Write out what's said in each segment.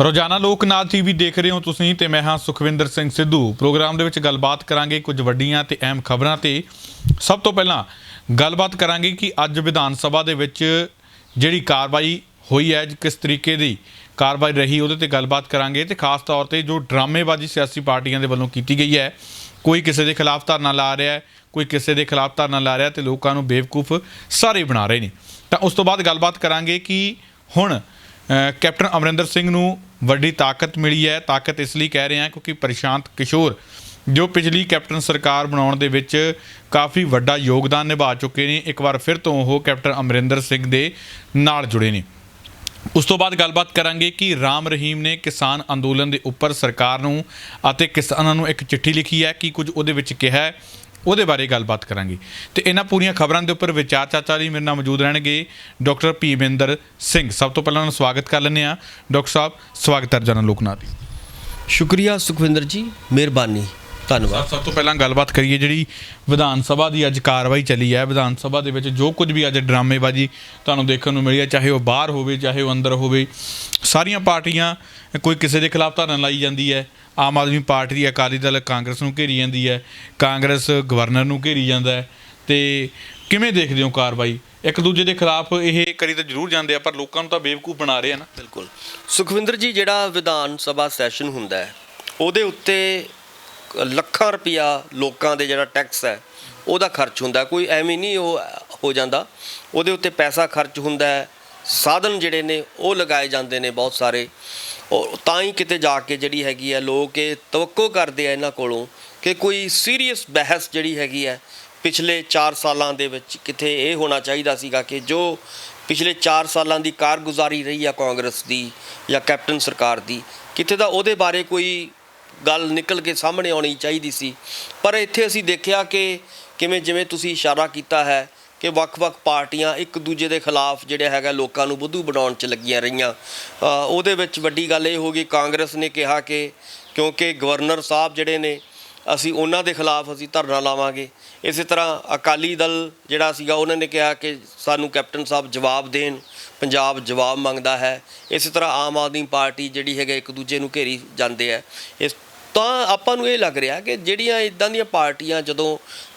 ਰੋਜ਼ਾਨਾ ਲੋਕਨਾਥ ਟੀਵੀ ਦੇਖ ਰਹੇ ਹੋ ਤੁਸੀਂ ਤੇ ਮੈਂ ਹਾਂ ਸੁਖਵਿੰਦਰ ਸਿੰਘ ਸਿੱਧੂ। ਪ੍ਰੋਗਰਾਮ ਦੇ ਵਿੱਚ ਗੱਲਬਾਤ ਕਰਾਂਗੇ ਕੁਝ ਵੱਡੀਆਂ ਤੇ ਅਹਿਮ ਖਬਰਾਂ ਤੇ। ਸਭ ਤੋਂ ਪਹਿਲਾਂ ਗੱਲਬਾਤ ਕਰਾਂਗੇ ਕਿ ਅੱਜ ਵਿਧਾਨ ਸਭਾ ਦੇ ਵਿੱਚ ਜਿਹੜੀ ਕਾਰਵਾਈ ਹੋਈ ਹੈ, ਕਿਸ ਤਰੀਕੇ ਦੀ ਕਾਰਵਾਈ ਰਹੀ, ਉਹਦੇ ਤੇ ਗੱਲਬਾਤ ਕਰਾਂਗੇ। ਤੇ ਖਾਸ ਤੌਰ ਤੇ ਜੋ ਡਰਾਮੇਬਾਜ਼ੀ ਸਿਆਸੀ ਪਾਰਟੀਆਂ ਦੇ ਵੱਲੋਂ ਕੀਤੀ ਗਈ ਹੈ, ਕੋਈ ਕਿਸੇ ਦੇ ਖਿਲਾਫ ਧਰਨਾ ਲਾ ਰਿਹਾ ਹੈ, ਕੋਈ ਕਿਸੇ ਦੇ ਖਿਲਾਫ ਧਰਨਾ ਲਾ ਰਿਹਾ ਤੇ ਲੋਕਾਂ ਨੂੰ ਬੇਵਕੂਫ ਸਾਰੇ ਬਣਾ ਰਹੇ ਨੇ। ਤਾਂ ਉਸ ਤੋਂ ਬਾਅਦ ਗੱਲਬਾਤ ਕਰਾਂਗੇ ਕਿ ਹੁਣ ਕੈਪਟਨ ਅਮਰਿੰਦਰ ਸਿੰਘ ਨੂੰ ਵੱਡੀ ਤਾਕਤ ਮਿਲੀ ਹੈ। ਤਾਕਤ ਇਸ ਲਈ ਕਹਿ ਰਹੇ ਹਾਂ ਕਿਉਂਕਿ ਪ੍ਰਸ਼ਾਂਤ ਕਿਸ਼ੋਰ ਜੋ ਪਿਛਲੀ ਕੈਪਟਨ ਸਰਕਾਰ ਬਣਾਉਣ ਦੇ ਵਿੱਚ ਕਾਫੀ ਵੱਡਾ ਯੋਗਦਾਨ ਨਿਭਾ ਚੁੱਕੇ ਨੇ, ਇੱਕ ਵਾਰ ਫਿਰ ਤੋਂ ਉਹ ਕੈਪਟਨ ਅਮਰਿੰਦਰ ਸਿੰਘ ਦੇ ਨਾਲ ਜੁੜੇ ਨੇ। ਉਸ ਤੋਂ ਬਾਅਦ ਗੱਲਬਾਤ ਕਰਾਂਗੇ ਕਿ ਰਾਮ ਰਹੀਮ ਨੇ ਕਿਸਾਨ ਅੰਦੋਲਨ ਦੇ ਉੱਪਰ ਸਰਕਾਰ ਨੂੰ ਅਤੇ ਕਿਸਾਨਾਂ ਨੂੰ ਇੱਕ ਚਿੱਠੀ ਲਿਖੀ ਹੈ, ਕਿ ਕੁਝ ਉਹਦੇ ਵਿੱਚ ਕਿਹਾ ਹੈ, ਉਹਦੇ ਬਾਰੇ ਗੱਲਬਾਤ ਕਰਾਂਗੇ। ਤੇ ਇਹਨਾਂ ਪੂਰੀਆਂ ਖਬਰਾਂ ਦੇ ਉੱਪਰ ਵਿਚਾਰ ਚਰਚਾ ਲਈ ਮੇਰੇ ਨਾਲ ਮੌਜੂਦ ਰਹਿਣਗੇ ਡਾਕਟਰ ਭੀਮਿੰਦਰ ਸਿੰਘ। ਸਭ ਤੋਂ ਪਹਿਲਾਂ ਉਹਨਾਂ ਨੂੰ ਸਵਾਗਤ ਕਰ ਲੈਂਦੇ ਹਾਂ। ਡਾਕਟਰ ਸਾਹਿਬ, ਸਵਾਗਤ ਹੈ ਰੋਜ਼ਾਨਾ ਲੋਕਨਾਥ। ਸ਼ੁਕਰੀਆ ਸੁਖਵਿੰਦਰ ਜੀ, ਮਿਹਰਬਾਨੀ, ਧੰਨਵਾਦ। ਸਭ ਤੋਂ ਪਹਿਲਾਂ ਗੱਲਬਾਤ ਕਰੀਏ ਜਿਹੜੀ ਵਿਧਾਨ ਸਭਾ ਦੀ ਅੱਜ ਕਾਰਵਾਈ ਚੱਲੀ ਹੈ। ਵਿਧਾਨ ਸਭਾ ਦੇ ਵਿੱਚ ਜੋ ਕੁਝ ਵੀ ਅੱਜ ਡਰਾਮੇਬਾਜ਼ੀ ਤੁਹਾਨੂੰ ਦੇਖਣ ਨੂੰ ਮਿਲੀ ਹੈ, ਚਾਹੇ ਉਹ ਬਾਹਰ ਹੋਵੇ ਚਾਹੇ ਉਹ ਅੰਦਰ ਹੋਵੇ, ਸਾਰੀਆਂ ਪਾਰਟੀਆਂ ਕੋਈ ਕਿਸੇ ਦੇ ਖਿਲਾਫ ਧਰਨਾ ਲਾਈ ਜਾਂਦੀ ਹੈ। ਆਮ ਆਦਮੀ ਪਾਰਟੀ ਦੀ ਅਕਾਲੀ ਦਲ ਕਾਂਗਰਸ ਨੂੰ ਘੇਰੀ ਜਾਂਦੀ ਹੈ, ਕਾਂਗਰਸ ਗਵਰਨਰ ਨੂੰ ਘੇਰੀ ਜਾਂਦਾ ਹੈ। ਤੇ ਕਿਵੇਂ ਦੇਖਦੇ ਹੋ ਕਾਰਵਾਈ? ਇੱਕ ਦੂਜੇ ਦੇ ਖਿਲਾਫ ਇਹ ਕਰੀ ਤਾਂ ਜ਼ਰੂਰ ਜਾਂਦੇ ਆ, ਪਰ ਲੋਕਾਂ ਨੂੰ ਤਾਂ ਬੇਵਕੂਫ ਬਣਾ ਰਹੇ ਆ ਨਾ। ਬਿਲਕੁਲ ਸੁਖਵਿੰਦਰ ਜੀ, ਜਿਹੜਾ ਵਿਧਾਨ ਸਭਾ ਸੈਸ਼ਨ ਹੁੰਦਾ ਹੈ ਉਹਦੇ ਉੱਤੇ ਲੱਖਾਂ ਰੁਪਈਆ ਲੋਕਾਂ ਦੇ ਜਿਹੜਾ ਟੈਕਸ ਹੈ ਉਹਦਾ ਖਰਚ ਹੁੰਦਾ। ਕੋਈ ਐਵੇਂ ਨਹੀਂ ਉਹ ਹੋ ਜਾਂਦਾ, ਉਹਦੇ ਉੱਤੇ ਪੈਸਾ ਖਰਚ ਹੁੰਦਾ ਹੈ। ਸਾਧਨ ਜਿਹੜੇ ਨੇ ਉਹ ਲਗਾਏ ਜਾਂਦੇ ਨੇ ਬਹੁਤ ਸਾਰੇ। ਤਾਂ ਹੀ ਕਿਤੇ ਜਾ ਕੇ ਜਿਹੜੀ ਹੈਗੀ ਹੈ ਲੋਕ ਇਹ ਤਵੱਕੋ ਕਰਦੇ ਆ ਇਹਨਾਂ ਕੋਲੋਂ ਕਿ ਕੋਈ ਸੀਰੀਅਸ ਬਹਿਸ ਜਿਹੜੀ ਹੈਗੀ ਹੈ ਪਿਛਲੇ 4 ਸਾਲਾਂ ਦੇ ਵਿੱਚ ਕਿਤੇ ਇਹ ਹੋਣਾ ਚਾਹੀਦਾ ਸੀਗਾ ਕਿ ਜੋ ਪਿਛਲੇ 4 ਸਾਲਾਂ ਦੀ ਕਾਰਗੁਜ਼ਾਰੀ ਰਹੀ ਆ ਕਾਂਗਰਸ ਦੀ ਜਾਂ ਕੈਪਟਨ ਸਰਕਾਰ ਦੀ, ਕਿਤੇ ਦਾ ਉਹਦੇ ਬਾਰੇ ਕੋਈ ਗੱਲ ਨਿਕਲ ਕੇ ਸਾਹਮਣੇ ਆਉਣੀ ਚਾਹੀਦੀ ਸੀ। ਪਰ ਇੱਥੇ ਅਸੀਂ ਦੇਖਿਆ ਕਿ ਕਿਵੇਂ ਜਿਵੇਂ ਤੁਸੀਂ ਇਸ਼ਾਰਾ ਕੀਤਾ ਹੈ ਕਿ ਵੱਖ-ਵੱਖ ਪਾਰਟੀਆਂ ਇੱਕ ਦੂਜੇ ਦੇ ਖਿਲਾਫ ਜਿਹੜੇ ਹੈਗਾ ਲੋਕਾਂ ਨੂੰ ਬੁੱਧੂ ਬਣਾਉਣ 'ਚ ਲੱਗੀਆਂ ਰਹੀਆਂ। ਉਹਦੇ ਵਿੱਚ ਵੱਡੀ ਗੱਲ ਇਹ ਹੋ ਗਈ, ਕਾਂਗਰਸ ਨੇ ਕਿਹਾ ਕਿ ਕਿਉਂਕਿ ਗਵਰਨਰ ਸਾਹਿਬ ਜਿਹੜੇ ਨੇ ਅਸੀਂ ਉਹਨਾਂ ਦੇ ਖਿਲਾਫ ਅਸੀਂ ਧਰਨਾ ਲਾਵਾਂਗੇ। ਇਸੇ ਤਰ੍ਹਾਂ ਅਕਾਲੀ ਦਲ ਜਿਹੜਾ ਸੀਗਾ ਉਹਨਾਂ ਨੇ ਕਿਹਾ ਕਿ ਸਾਨੂੰ ਕੈਪਟਨ ਸਾਹਿਬ ਜਵਾਬ ਦੇਣ, ਪੰਜਾਬ ਜਵਾਬ ਮੰਗਦਾ ਹੈ। ਇਸੇ ਤਰ੍ਹਾਂ ਆਮ ਆਦਮੀ ਪਾਰਟੀ ਜਿਹੜੀ ਹੈਗਾ ਇੱਕ ਦੂਜੇ ਨੂੰ ਘੇਰੀ ਜਾਂਦੇ ਹੈ। ਇਸ ਤਾਂ ਆਪਾਂ ਨੂੰ ਇਹ ਲੱਗ ਰਿਹਾ ਕਿ ਜਿਹੜੀਆਂ ਇੱਦਾਂ ਦੀਆਂ ਪਾਰਟੀਆਂ ਜਦੋਂ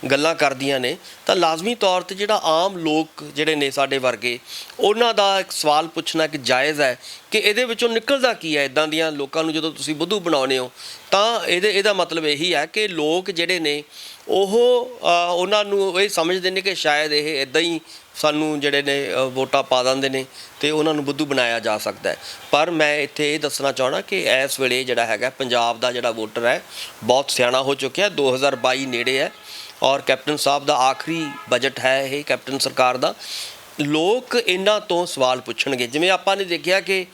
ਗੱਲਾਂ ਕਰਦੀਆਂ ਨੇ ਤਾਂ ਲਾਜ਼ਮੀ ਤੌਰ 'ਤੇ ਜਿਹੜਾ ਆਮ ਲੋਕ ਜਿਹੜੇ ਨੇ ਸਾਡੇ ਵਰਗੇ, ਉਹਨਾਂ ਦਾ ਇੱਕ ਸਵਾਲ ਪੁੱਛਣਾ ਕਿ ਜਾਇਜ਼ ਹੈ ਕਿ ਇਹਦੇ ਵਿੱਚੋਂ ਨਿਕਲਦਾ ਕੀ ਹੈ। ਇੱਦਾਂ ਦੀਆਂ ਲੋਕਾਂ ਨੂੰ ਜਦੋਂ ਤੁਸੀਂ ਬੁੱਧੂ ਬਣਾਉਂਦੇ ਹੋ ਤਾਂ ਇਹਦਾ ਮਤਲਬ ਇਹੀ ਹੈ ਕਿ ਲੋਕ ਜਿਹੜੇ ਨੇ ਉਹ ਉਹਨਾਂ ਨੂੰ ਇਹ ਸਮਝਦੇ ਨੇ ਕਿ ਸ਼ਾਇਦ ਇਹ ਇੱਦਾਂ ਹੀ ਸਾਨੂੰ ਜਿਹੜੇ ਨੇ ਵੋਟਾਂ ਪਾ ਦਿੰਦੇ ਨੇ ਅਤੇ ਉਹਨਾਂ ਨੂੰ ਬੁੱਧੂ ਬਣਾਇਆ ਜਾ ਸਕਦਾ ਹੈ। ਪਰ ਮੈਂ ਇੱਥੇ ਇਹ ਦੱਸਣਾ ਚਾਹੁੰਦਾ ਕਿ ਇਸ ਵੇਲੇ ਜਿਹੜਾ ਹੈਗਾ ਪੰਜਾਬ ਦਾ ਜਿਹੜਾ ਵੋਟਰ ਹੈ ਬਹੁਤ ਸਿਆਣਾ ਹੋ ਚੁੱਕਿਆ। 2022 ਨੇੜੇ ਹੈ ਔਰ ਕੈਪਟਨ ਸਾਹਿਬ ਦਾ ਆਖਰੀ ਬਜਟ ਹੈ ਇਹ ਕੈਪਟਨ ਸਰਕਾਰ ਦਾ। ਲੋਕ ਇਹਨਾਂ ਤੋਂ ਸਵਾਲ ਪੁੱਛਣਗੇ। ਜਿਵੇਂ ਆਪਾਂ ਨੇ ਦੇਖਿਆ ਕਿ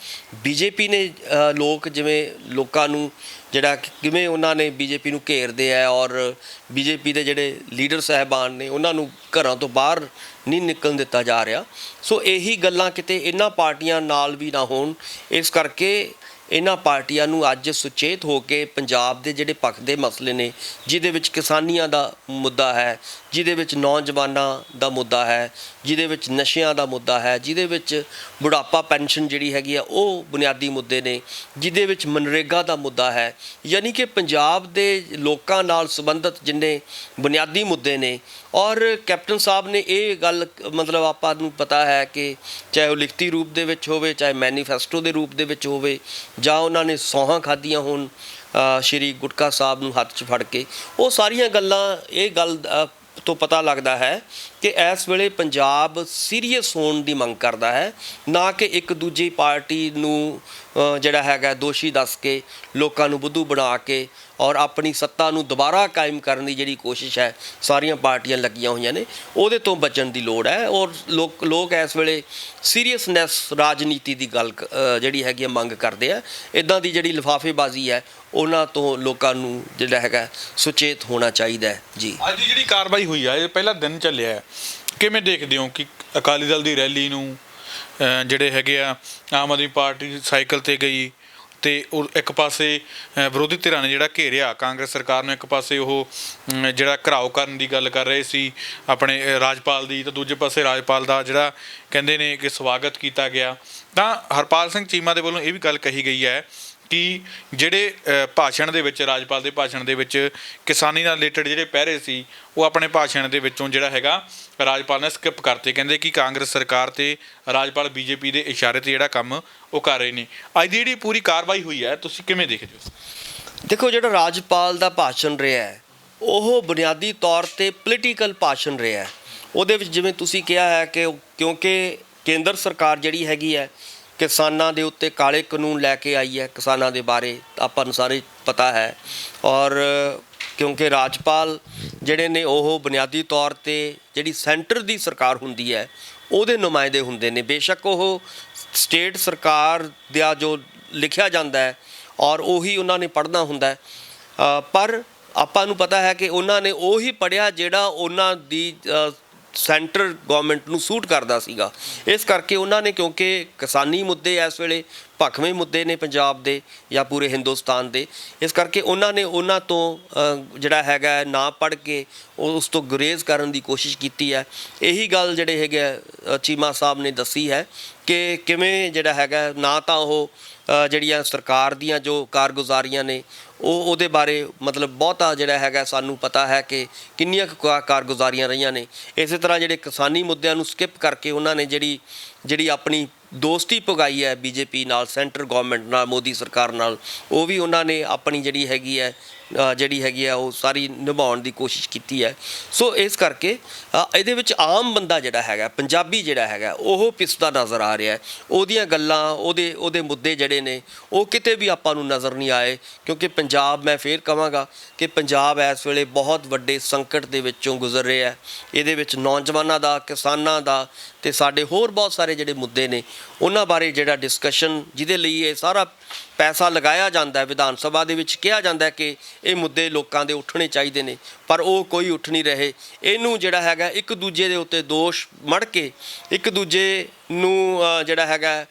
ਬੀਜੇਪੀ ਨੇ ਲੋਕ ਜਿਵੇਂ ਲੋਕਾਂ ਨੂੰ ਜਿਹੜਾ ਕਿਵੇਂ ਉਹਨਾਂ ਨੇ ਬੀਜੇਪੀ ਨੂੰ ਘੇਰਦੇ ਆ ਔਰ ਬੀਜੇਪੀ ਦੇ ਜਿਹੜੇ ਲੀਡਰ ਸਾਹਿਬਾਨ ਨੇ ਉਹਨਾਂ ਨੂੰ ਘਰਾਂ ਤੋਂ ਬਾਹਰ ਨਹੀਂ ਨਿਕਲਣ ਦਿੱਤਾ ਜਾ ਰਿਹਾ। ਸੋ ਇਹੀ ਗੱਲਾਂ ਕਿਤੇ ਇਹਨਾਂ ਪਾਰਟੀਆਂ ਨਾਲ ਵੀ ਨਾ ਹੋਣ, ਇਸ ਕਰਕੇ ਇਹਨਾਂ ਪਾਰਟੀਆਂ ਨੂੰ ਅੱਜ ਸੁਚੇਤ ਹੋ ਕੇ ਪੰਜਾਬ ਦੇ ਜਿਹੜੇ ਪੱਖ ਦੇ ਮਸਲੇ ਨੇ, ਜਿਹਦੇ ਵਿੱਚ ਕਿਸਾਨੀਆਂ ਦਾ ਮੁੱਦਾ ਹੈ, ਜਿਹਦੇ ਵਿੱਚ ਨੌਜਵਾਨਾਂ ਦਾ ਮੁੱਦਾ ਹੈ, ਜਿਹਦੇ ਵਿੱਚ ਨਸ਼ਿਆਂ ਦਾ ਮੁੱਦਾ ਹੈ, ਜਿਹਦੇ ਵਿੱਚ ਬੁਢਾਪਾ ਪੈਨਸ਼ਨ ਜਿਹੜੀ ਹੈਗੀ ਆ ਉਹ ਬੁਨਿਆਦੀ ਮੁੱਦੇ ਨੇ, ਜਿਹਦੇ ਵਿੱਚ ਮਨਰੇਗਾ ਦਾ ਮੁੱਦਾ ਹੈ, ਯਾਨੀ ਕਿ ਪੰਜਾਬ ਦੇ ਲੋਕਾਂ ਨਾਲ ਸੰਬੰਧਿਤ ਜਿੰਨੇ ਬੁਨਿਆਦੀ ਮੁੱਦੇ ਨੇ। ਔਰ ਕੈਪਟਨ ਸਾਹਿਬ ਨੇ ਇਹ ਗੱਲ ਮਤਲਬ ਆਪਾਂ ਨੂੰ ਪਤਾ ਹੈ ਕਿ ਚਾਹੇ ਉਹ ਲਿਖਤੀ ਰੂਪ ਦੇ ਵਿੱਚ ਹੋਵੇ, ਚਾਹੇ ਮੈਨੀਫੈਸਟੋ ਦੇ ਰੂਪ ਦੇ ਵਿੱਚ ਹੋਵੇ, ਜਾਂ ਉਹਨਾਂ ਨੇ ਸੌਹਾਂ ਖਾਧੀਆਂ ਹੋਣ ਸ਼੍ਰੀ ਗੁਟਕਾ ਸਾਹਿਬ ਨੂੰ ਹੱਥ 'ਚ ਫੜ ਕੇ, ਉਹ ਸਾਰੀਆਂ ਗੱਲਾਂ ਇਹ ਗੱਲ ਤੋਂ ਪਤਾ ਲੱਗਦਾ ਹੈ ਕਿ ਇਸ ਵੇਲੇ ਪੰਜਾਬ ਸੀਰੀਅਸ ਹੋਣ ਦੀ ਮੰਗ ਕਰਦਾ ਹੈ, ਨਾ ਕਿ ਇੱਕ ਦੂਜੀ ਪਾਰਟੀ ਨੂੰ ਜਿਹੜਾ ਹੈਗਾ ਦੋਸ਼ੀ ਦੱਸ ਕੇ ਲੋਕਾਂ ਨੂੰ ਬੁੱਧੂ ਬਣਾ ਕੇ ਔਰ ਆਪਣੀ ਸੱਤਾ ਨੂੰ ਦੁਬਾਰਾ ਕਾਇਮ ਕਰਨ ਦੀ ਜਿਹੜੀ ਕੋਸ਼ਿਸ਼ ਹੈ ਸਾਰੀਆਂ ਪਾਰਟੀਆਂ ਲੱਗੀਆਂ ਹੋਈਆਂ ਨੇ, ਉਹਦੇ ਤੋਂ ਬਚਣ ਦੀ ਲੋੜ ਹੈ। ਔਰ ਲੋਕ ਇਸ ਵੇਲੇ ਸੀਰੀਅਸਨੈਸ ਰਾਜਨੀਤੀ ਦੀ ਗੱਲ ਜਿਹੜੀ ਹੈਗੀ ਮੰਗ ਕਰਦੇ ਆ। ਇੱਦਾਂ ਦੀ ਜਿਹੜੀ ਲਿਫਾਫੇਬਾਜ਼ੀ ਹੈ ਉਹਨਾਂ ਤੋਂ ਲੋਕਾਂ ਨੂੰ ਜਿਹੜਾ ਹੈਗਾ ਸੁਚੇਤ ਹੋਣਾ ਚਾਹੀਦਾ ਹੈ। ਜੀ, ਅੱਜ ਦੀ ਜਿਹੜੀ ਕਾਰਵਾਈ ਹੋਈ ਹੈ, ਇਹ ਪਹਿਲਾ ਦਿਨ ਚੱਲਿਆ, ਕਿਵੇਂ ਦੇਖਦੇ ਹੋ ਕਿ ਅਕਾਲੀ ਦਲ ਦੀ ਰੈਲੀ ਨੂੰ ਜਿਹੜੇ ਹੈਗੇ ਆ ਆਮ ਆਦਮੀ ਪਾਰਟੀ ਸਾਈਕਲ 'ਤੇ ਗਈ ਤੇ ਉਹ ਇੱਕ ਪਾਸੇ ਵਿਰੋਧੀ ਧਿਰਾਂ ਨੇ ਜਿਹੜਾ ਘੇਰਿਆ ਕਾਂਗਰਸ ਸਰਕਾਰ ਨੂੰ, ਇੱਕ ਪਾਸੇ ਉਹ ਜਿਹੜਾ ਘਿਰਾਓ ਕਰਨ ਦੀ ਗੱਲ ਕਰ ਰਹੇ ਸੀ ਆਪਣੇ ਰਾਜਪਾਲ ਦੀ, ਤਾਂ ਦੂਜੇ ਪਾਸੇ ਰਾਜਪਾਲ ਦਾ ਜਿਹੜਾ ਕਹਿੰਦੇ ਨੇ ਕਿ ਸਵਾਗਤ ਕੀਤਾ ਗਿਆ। ਤਾਂ ਹਰਪਾਲ ਸਿੰਘ ਚੀਮਾ ਦੇ ਵੱਲੋਂ ਇਹ ਵੀ ਗੱਲ ਕਹੀ ਗਈ ਹੈ ਕਿ ਜਿਹੜੇ ਭਾਸ਼ਣ ਦੇ ਵਿੱਚ, ਰਾਜਪਾਲ ਦੇ ਭਾਸ਼ਣ ਦੇ ਵਿੱਚ ਕਿਸਾਨੀ ਨਾਲ ਰਿਲੇਟਡ ਜਿਹੜੇ ਪਹਿਰੇ ਸੀ ਉਹ ਆਪਣੇ ਭਾਸ਼ਣ ਦੇ ਵਿੱਚੋਂ ਜਿਹੜਾ ਹੈਗਾ ਰਾਜਪਾਲ ਨੇ ਸਕਿਪ ਕਰਤੇ। ਕਹਿੰਦੇ ਕਿ ਕਾਂਗਰਸ ਸਰਕਾਰ ਤੇ ਰਾਜਪਾਲ ਬੀਜੇਪੀ ਦੇ ਇਸ਼ਾਰੇ ਤੇ ਜਿਹੜਾ ਕੰਮ ਉਹ ਕਰ ਰਹੇ ਨੇ। ਅੱਜ ਦੀ ਜਿਹੜੀ ਪੂਰੀ ਕਾਰਵਾਈ ਹੋਈ ਹੈ ਤੁਸੀਂ ਕਿਵੇਂ ਦੇਖਦੇ ਹੋ? ਦੇਖੋ, ਜਿਹੜਾ ਰਾਜਪਾਲ ਦਾ ਭਾਸ਼ਣ ਰਿਹਾ ਹੈ ਉਹ ਬੁਨਿਆਦੀ ਤੌਰ ਤੇ ਪੋਲੀਟੀਕਲ ਭਾਸ਼ਣ ਰਿਹਾ ਹੈ। ਉਹਦੇ ਵਿੱਚ ਜਿਵੇਂ ਤੁਸੀਂ ਕਿਹਾ ਹੈ ਕਿ ਕਿਉਂਕਿ ਕੇਂਦਰ ਸਰਕਾਰ ਜਿਹੜੀ ਹੈਗੀ ਹੈ ਕਿਸਾਨਾਂ ਦੇ ਉੱਤੇ ਕਾਲੇ ਕਾਨੂੰਨ ਲੈ ਕੇ ਆਈ ਹੈ, ਕਿਸਾਨਾਂ ਦੇ ਬਾਰੇ ਆਪਾਂ ਨੂੰ ਸਾਰੇ ਪਤਾ ਹੈ। ਔਰ ਕਿਉਂਕਿ ਰਾਜਪਾਲ ਜਿਹੜੇ ਨੇ ਉਹ ਬੁਨਿਆਦੀ ਤੌਰ ਤੇ ਜਿਹੜੀ ਸੈਂਟਰ ਦੀ ਸਰਕਾਰ ਹੁੰਦੀ ਹੈ ਉਹਦੇ ਨੁਮਾਇੰਦੇ ਹੁੰਦੇ ਨੇ। ਬੇਸ਼ੱਕ ਉਹ ਸਟੇਟ ਸਰਕਾਰ ਦਾ ਜੋ ਲਿਖਿਆ ਜਾਂਦਾ ਹੈ ਔਰ ਉਹੀ ਉਹਨਾਂ ਨੇ ਪੜ੍ਹਨਾ ਹੁੰਦਾ ਹੈ, ਪਰ ਆਪਾਂ ਨੂੰ ਪਤਾ ਹੈ ਕਿ ਉਹਨਾਂ ਨੇ ਉਹੀ ਪੜ੍ਹਿਆ ਜਿਹੜਾ ਉਹਨਾਂ ਦੀ ਸੈਂਟਰ ਗਵਰਨਮੈਂਟ ਨੂੰ ਸੂਟ ਕਰਦਾ ਸੀਗਾ। ਇਸ ਕਰਕੇ ਉਹਨਾਂ ਨੇ, ਕਿਉਂਕਿ ਕਿਸਾਨੀ ਮੁੱਦੇ ਇਸ ਵੇਲੇ ਭਖਵੇਂ ਮੁੱਦੇ ਨੇ ਪੰਜਾਬ ਦੇ ਜਾਂ ਪੂਰੇ ਹਿੰਦੁਸਤਾਨ ਦੇ, ਇਸ ਕਰਕੇ ਉਹਨਾਂ ਨੇ ਉਹਨਾਂ ਤੋਂ ਜਿਹੜਾ ਹੈਗਾ ਨਾ ਪੜ੍ਹ ਕੇ ਉਸ ਤੋਂ ਗੁਰੇਜ਼ ਕਰਨ ਦੀ ਕੋਸ਼ਿਸ਼ ਕੀਤੀ ਹੈ। ਇਹੀ ਗੱਲ ਜਿਹੜੇ ਹੈਗੇ ਚੀਮਾ ਸਾਹਿਬ ਨੇ ਦੱਸੀ ਹੈ ਕਿ ਕਿਵੇਂ ਜਿਹੜਾ ਹੈਗਾ ਨਾ ਤਾਂ ਉਹ ਜਿਹੜੀਆਂ ਸਰਕਾਰ ਦੀਆਂ ਜੋ ਕਾਰਗੁਜ਼ਾਰੀਆਂ ਨੇ ਉਹਦੇ ਬਾਰੇ ਮਤਲਬ ਬਹੁਤਾ ਜਿਹੜਾ ਹੈਗਾ ਸਾਨੂੰ ਪਤਾ ਹੈ ਕਿ ਕਿੰਨੀਆਂ ਕਾਰਗੁਜ਼ਾਰੀਆਂ ਰਹੀਆਂ ਨੇ। ਇਸੇ ਤਰ੍ਹਾਂ ਜਿਹੜੇ ਕਿਸਾਨੀ ਮੁੱਦਿਆਂ ਨੂੰ ਸਕਿਪ ਕਰਕੇ ਉਹਨਾਂ ਨੇ ਜਿਹੜੀ ਆਪਣੀ ਦੋਸਤੀ ਪੁਗਾਈ ਹੈ ਬੀਜੇਪੀ ਨਾਲ, ਸੈਂਟਰ ਗਵਰਨਮੈਂਟ ਨਾਲ, ਮੋਦੀ ਸਰਕਾਰ ਨਾਲ, ਉਹ ਵੀ ਉਹਨਾਂ ਨੇ ਆਪਣੀ ਜਿਹੜੀ ਹੈਗੀ ਹੈ ਉਹ ਸਾਰੀ ਨਿਭਾਉਣ ਦੀ ਕੋਸ਼ਿਸ਼ ਕੀਤੀ ਹੈ। ਸੋ ਇਸ ਕਰਕੇ ਇਹਦੇ ਵਿੱਚ ਆਮ ਬੰਦਾ ਜਿਹੜਾ ਹੈਗਾ, ਪੰਜਾਬੀ ਜਿਹੜਾ ਹੈਗਾ, ਉਹ ਪਿਸਦਾ ਨਜ਼ਰ ਆ ਰਿਹਾ ਹੈ। ਉਹਦੀਆਂ ਗੱਲਾਂ, ਉਹਦੇ ਮੁੱਦੇ ਜਿਹੜੇ ਨੇ ਉਹ ਕਿਤੇ ਵੀ ਆਪਾਂ ਨੂੰ ਨਜ਼ਰ ਨਹੀਂ ਆਏ, ਕਿਉਂਕਿ ਪੰਜਾਬ, ਮੈਂ ਫੇਰ ਕਹਾਂਗਾ ਕਿ ਪੰਜਾਬ ਇਸ ਵੇਲੇ ਬਹੁਤ ਵੱਡੇ ਸੰਕਟ ਦੇ ਵਿੱਚੋਂ ਗੁਜ਼ਰ ਰਿਹਾ ਹੈ। ਇਹਦੇ ਵਿੱਚ ਨੌਜਵਾਨਾਂ ਦਾ, ਕਿਸਾਨਾਂ ਦਾ ਤੇ ਸਾਡੇ ਹੋਰ ਬਹੁਤ ਸਾਰੇ ਜਿਹੜੇ ਮੁੱਦੇ ਨੇ ਉਹਨਾਂ ਬਾਰੇ ਜਿਹੜਾ ਡਿਸਕਸ਼ਨ, ਜਿਹਦੇ ਲਈ ਇਹ ਸਾਰਾ ਪੈਸਾ ਲਗਾਇਆ ਜਾਂਦਾ ਹੈ, ਵਿਧਾਨ ਸਭਾ ਦੇ ਵਿੱਚ ਕਿਹਾ ਜਾਂਦਾ ਹੈ ਕਿ ਇਹ ਮੁੱਦੇ ਲੋਕਾਂ ਦੇ ਉੱਠਣੇ ਚਾਹੀਦੇ ਨੇ, ਪਰ ਉਹ ਕੋਈ ਉੱਠ ਨਹੀਂ ਰਹੇ। ਇਹਨੂੰ ਜਿਹੜਾ ਹੈਗਾ ਇੱਕ ਦੂਜੇ ਦੇ ਉੱਤੇ ਦੋਸ਼ ਮੜ ਕੇ ਇੱਕ ਦੂਜੇ ਨੂੰ ਜਿਹੜਾ ਹੈਗਾ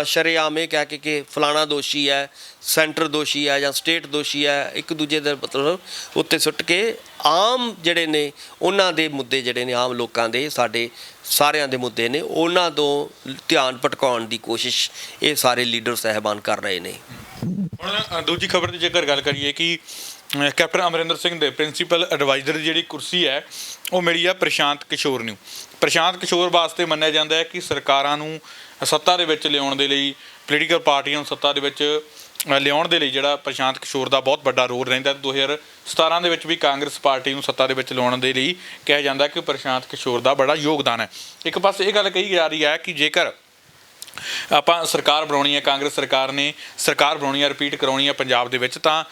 ਸ਼ਰੇਆਮ ਇਹ ਕਹਿ ਕੇ ਕਿ ਫਲਾਣਾ ਦੋਸ਼ੀ ਹੈ, ਸੈਂਟਰ ਦੋਸ਼ੀ ਹੈ ਜਾਂ ਸਟੇਟ ਦੋਸ਼ੀ ਹੈ, ਇੱਕ ਦੂਜੇ ਦੇ ਮਤਲਬ ਉੱਤੇ ਸੁੱਟ ਕੇ ਆਮ ਜਿਹੜੇ ਨੇ ਉਹਨਾਂ ਦੇ ਮੁੱਦੇ ਜਿਹੜੇ ਨੇ, ਆਮ ਲੋਕਾਂ ਦੇ, ਸਾਡੇ ਸਾਰਿਆਂ ਦੇ ਮੁੱਦੇ ਨੇ, ਉਹਨਾਂ ਤੋਂ ਧਿਆਨ ਭਟਕਾਉਣ ਦੀ ਕੋਸ਼ਿਸ਼ ਇਹ ਸਾਰੇ ਲੀਡਰ ਸਾਹਿਬਾਨ ਕਰ ਰਹੇ ਨੇ। ਹੁਣ ਦੂਜੀ ਖਬਰ ਦੀ ਜੇਕਰ ਗੱਲ ਕਰੀਏ ਕਿ ਕੈਪਟਨ ਅਮਰਿੰਦਰ ਸਿੰਘ ਦੇ ਪ੍ਰਿੰਸੀਪਲ ਐਡਵਾਈਜ਼ਰ ਦੀ ਜਿਹੜੀ ਕੁਰਸੀ ਹੈ ਉਹ ਮਿਲੀ ਆ ਪ੍ਰਸ਼ਾਂਤ ਕਿਸ਼ੋਰ ਨੂੰ। ਪ੍ਰਸ਼ਾਂਤ ਕਿਸ਼ੋਰ ਵਾਸਤੇ ਮੰਨਿਆ ਜਾਂਦਾ ਹੈ ਕਿ ਸਰਕਾਰਾਂ ਨੂੰ ਸੱਤਾ ਦੇ ਵਿੱਚ ਲਿਆਉਣ ਦੇ ਲਈ, ਪੋਲੀਟੀਕਲ ਪਾਰਟੀਆਂ ਨੂੰ ਸੱਤਾ ਦੇ ਵਿੱਚ ਲਿਆਉਣ ਦੇ ਲਈ ਜਿਹੜਾ ਪ੍ਰਸ਼ਾਂਤ ਕਿਸ਼ੋਰ ਦਾ ਬਹੁਤ ਵੱਡਾ ਰੋਲ ਰਹਿੰਦਾ। 2017 ਦੇ ਵਿੱਚ ਵੀ ਕਾਂਗਰਸ ਪਾਰਟੀ ਨੂੰ ਸੱਤਾ ਦੇ ਵਿੱਚ ਲਿਆਉਣ ਦੇ ਲਈ ਕਿਹਾ ਜਾਂਦਾ ਕਿ ਪ੍ਰਸ਼ਾਂਤ ਕਿਸ਼ੋਰ ਦਾ ਬੜਾ ਯੋਗਦਾਨ ਹੈ। ਇੱਕ ਪਾਸੇ ਇਹ ਗੱਲ ਕਹੀ ਜਾ ਰਹੀ ਹੈ ਕਿ ਜੇਕਰ ਆਪਾਂ ਸਰਕਾਰ ਬਣਾਉਣੀ ਹੈ, ਕਾਂਗਰਸ ਸਰਕਾਰ ਨੇ ਸਰਕਾਰ ਬਣਾਉਣੀ ਹੈ, ਰਿਪੀਟ ਕਰਾਉਣੀ ਹੈ ਪੰਜਾਬ ਦੇ ਵਿੱਚ, ਤਾਂ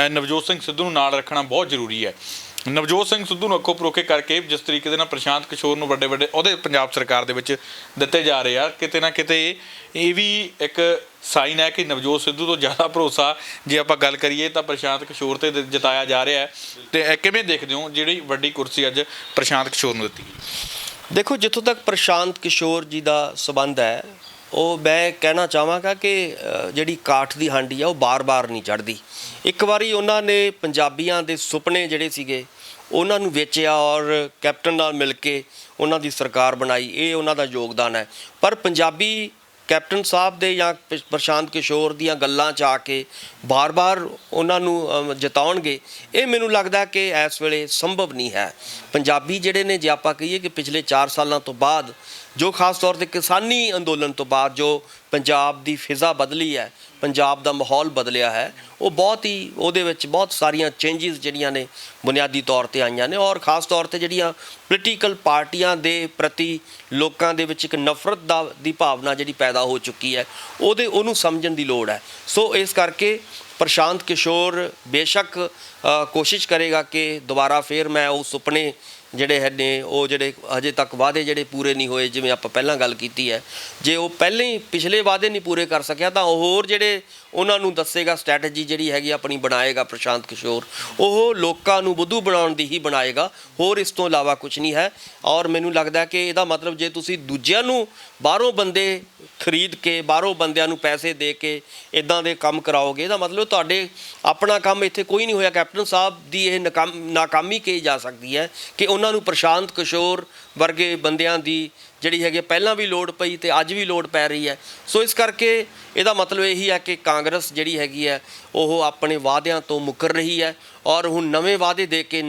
ਨਵਜੋਤ ਸਿੰਘ ਸਿੱਧੂ ਨੂੰ ਨਾਲ ਰੱਖਣਾ ਬਹੁਤ ਜ਼ਰੂਰੀ ਹੈ। ਨਵਜੋਤ ਸਿੰਘ ਸਿੱਧੂ ਨੂੰ ਅੱਖੋਂ ਪਰੋਖੇ ਕਰਕੇ ਜਿਸ ਤਰੀਕੇ ਦੇ ਨਾਲ ਪ੍ਰਸ਼ਾਂਤ ਕਿਸ਼ੋਰ ਨੂੰ ਵੱਡੇ ਅਹੁਦੇ ਪੰਜਾਬ ਸਰਕਾਰ ਦੇ ਵਿੱਚ ਦਿੱਤੇ ਜਾ ਰਹੇ ਆ, ਕਿਤੇ ਨਾ ਕਿਤੇ ਇਹ ਵੀ ਇੱਕ ਸਾਈਨ ਹੈ ਕਿ ਨਵਜੋਤ ਸਿੱਧੂ ਤੋਂ ਜ਼ਿਆਦਾ ਭਰੋਸਾ ਜੇ ਆਪਾਂ ਗੱਲ ਕਰੀਏ ਤਾਂ ਪ੍ਰਸ਼ਾਂਤ ਕਿਸ਼ੋਰ 'ਤੇ ਜਤਾਇਆ ਜਾ ਰਿਹਾ ਹੈ। ਅਤੇ ਕਿਵੇਂ ਦੇਖਦੇ ਹੋ ਜਿਹੜੀ ਵੱਡੀ ਕੁਰਸੀ ਅੱਜ ਪ੍ਰਸ਼ਾਂਤ ਕਿਸ਼ੋਰ ਨੂੰ ਦਿੱਤੀ ਗਈ? ਦੇਖੋ, ਜਿੱਥੋਂ ਤੱਕ ਪ੍ਰਸ਼ਾਂਤ ਕਿਸ਼ੋਰ ਜੀ ਦਾ ਸੰਬੰਧ ਹੈ, ਉਹ ਮੈਂ ਕਹਿਣਾ ਚਾਹਾਂਗਾ ਕਿ ਜਿਹੜੀ ਕਾਠ ਦੀ ਹਾਂਡੀ ਆ ਉਹ ਬਾਰ-ਬਾਰ ਨਹੀਂ ਚੜ੍ਹਦੀ। ਇੱਕ ਵਾਰੀ ਉਹਨਾਂ ਨੇ ਪੰਜਾਬੀਆਂ ਦੇ ਸੁਪਨੇ ਜਿਹੜੇ ਸੀਗੇ ਉਹਨਾਂ ਨੂੰ ਵੇਚਿਆ ਔਰ ਕੈਪਟਨ ਨਾਲ ਮਿਲ ਕੇ ਉਹਨਾਂ ਦੀ ਸਰਕਾਰ ਬਣਾਈ, ਇਹ ਉਹਨਾਂ ਦਾ ਯੋਗਦਾਨ ਹੈ। ਪਰ ਪੰਜਾਬੀ ਕੈਪਟਨ ਸਾਹਿਬ ਦੇ ਜਾਂ ਪ੍ਰਸ਼ਾਂਤ ਕਿਸ਼ੋਰ ਦੀਆਂ ਗੱਲਾਂ 'ਚ ਆ ਕੇ ਬਾਰ-ਬਾਰ ਉਹਨਾਂ ਨੂੰ ਜਿਤਾਉਣਗੇ, ਇਹ ਮੈਨੂੰ ਲੱਗਦਾ ਕਿ ਇਸ ਵੇਲੇ ਸੰਭਵ ਨਹੀਂ ਹੈ। ਪੰਜਾਬੀ ਜਿਹੜੇ ਨੇ, ਜੇ ਆਪਾਂ ਕਹੀਏ ਕਿ ਪਿਛਲੇ 4 ਸਾਲਾਂ ਤੋਂ ਬਾਅਦ ਜੋ ਖਾਸ ਤੌਰ 'ਤੇ ਕਿਸਾਨੀ ਅੰਦੋਲਨ ਤੋਂ ਬਾਅਦ ਜੋ ਪੰਜਾਬ ਦੀ ਫਿਜ਼ਾ ਬਦਲੀ ਹੈ, ਪੰਜਾਬ ਦਾ ਮਾਹੌਲ ਬਦਲਿਆ ਹੈ, ਉਹ ਬਹੁਤ ਹੀ, ਉਹਦੇ ਵਿੱਚ ਬਹੁਤ ਸਾਰੀਆਂ ਚੇਂਜਿਸ ਜਿਹੜੀਆਂ ਨੇ ਬੁਨਿਆਦੀ ਤੌਰ 'ਤੇ ਆਈਆਂ ਨੇ। ਔਰ ਖਾਸ ਤੌਰ 'ਤੇ ਜਿਹੜੀਆਂ ਪੋਲੀਟੀਕਲ ਪਾਰਟੀਆਂ ਦੇ ਪ੍ਰਤੀ ਲੋਕਾਂ ਦੇ ਵਿੱਚ ਇੱਕ ਨਫ਼ਰਤ ਦੀ ਭਾਵਨਾ ਜਿਹੜੀ ਪੈਦਾ ਹੋ ਚੁੱਕੀ ਹੈ, ਉਹਨੂੰ ਸਮਝਣ ਦੀ ਲੋੜ ਹੈ। ਸੋ ਇਸ ਕਰਕੇ ਪ੍ਰਸ਼ਾਂਤ ਕਿਸ਼ੋਰ ਬੇਸ਼ੱਕ ਕੋਸ਼ਿਸ਼ ਕਰੇਗਾ ਕਿ ਦੁਬਾਰਾ ਫਿਰ ਮੈਂ ਉਹ ਸੁਪਨੇ ਜਿਹੜੇ ਨੇ, ਉਹ ਜਿਹੜੇ ਅਜੇ ਤੱਕ ਵਾਅਦੇ ਜਿਹੜੇ ਪੂਰੇ ਨਹੀਂ ਹੋਏ, ਜਿਵੇਂ ਆਪਾਂ ਪਹਿਲਾਂ ਗੱਲ ਕੀਤੀ ਹੈ, ਜੇ ਉਹ ਪਹਿਲਾਂ ਹੀ ਪਿਛਲੇ ਵਾਅਦੇ ਨਹੀਂ ਪੂਰੇ ਕਰ ਸਕਿਆ ਤਾਂ ਹੋਰ ਜਿਹੜੇ ਉਹਨਾਂ ਨੂੰ ਦੱਸੇਗਾ, ਸਟ੍ਰੈਟਜੀ ਜਿਹੜੀ ਹੈਗੀ ਆਪਣੀ ਬਣਾਏਗਾ ਪ੍ਰਸ਼ਾਂਤ ਕਿਸ਼ੋਰ, ਉਹ ਲੋਕਾਂ ਨੂੰ ਬੁੱਧੂ ਬਣਾਉਣ ਦੀ ਹੀ ਬਣਾਏਗਾ, ਹੋਰ ਇਸ ਤੋਂ ਇਲਾਵਾ ਕੁਝ ਨਹੀਂ ਹੈ। ਔਰ ਮੈਨੂੰ ਲੱਗਦਾ ਕਿ ਇਹਦਾ ਮਤਲਬ ਜੇ ਤੁਸੀਂ ਦੂਜਿਆਂ ਨੂੰ ਬਾਹਰੋਂ ਬੰਦੇ ਖਰੀਦ ਕੇ, ਬਾਹਰੋਂ ਬੰਦਿਆਂ ਨੂੰ ਪੈਸੇ ਦੇ ਕੇ ਇਦਾਂ ਦੇ ਕੰਮ ਕਰਾਓਗੇ, ਇਹਦਾ ਮਤਲਬ ਤੁਹਾਡੇ ਆਪਣਾ ਕੰਮ ਇੱਥੇ ਕੋਈ ਨਹੀਂ ਹੋਇਆ। ਕੈਪਟਨ ਸਾਹਿਬ ਦੀ ਇਹ ਨਾਕਾਮੀ ਕਹੀ ਜਾ ਸਕਦੀ ਹੈ ਕਿ ਉਹਨਾਂ ਨੂੰ ਪ੍ਰਸ਼ਾਂਤ ਕਿਸ਼ੋਰ ਵਰਗੇ ਬੰਦਿਆਂ ਦੀ ਜਿਹੜੀ ਹੈਗੀ ਪਹਿਲਾਂ ਵੀ ਲੋੜ ਪਈ ਤੇ ਅੱਜ ਵੀ ਲੋੜ ਪੈ ਰਹੀ ਹੈ। ਸੋ ਇਸ ਕਰਕੇ ਇਹਦਾ ਮਤਲਬ ਇਹੀ ਹੈ ਕਿ ਕਾਂਗਰਸ ਜਿਹੜੀ ਹੈਗੀ ਹੈ ਉਹ ਆਪਣੇ ਵਾਅਦਿਆਂ ਤੋਂ ਮੁੱਕਰ ਰਹੀ ਹੈ ਔਰ ਹੁਣ ਨਵੇਂ ਵਾਅਦੇ ਦੇ ਕੇ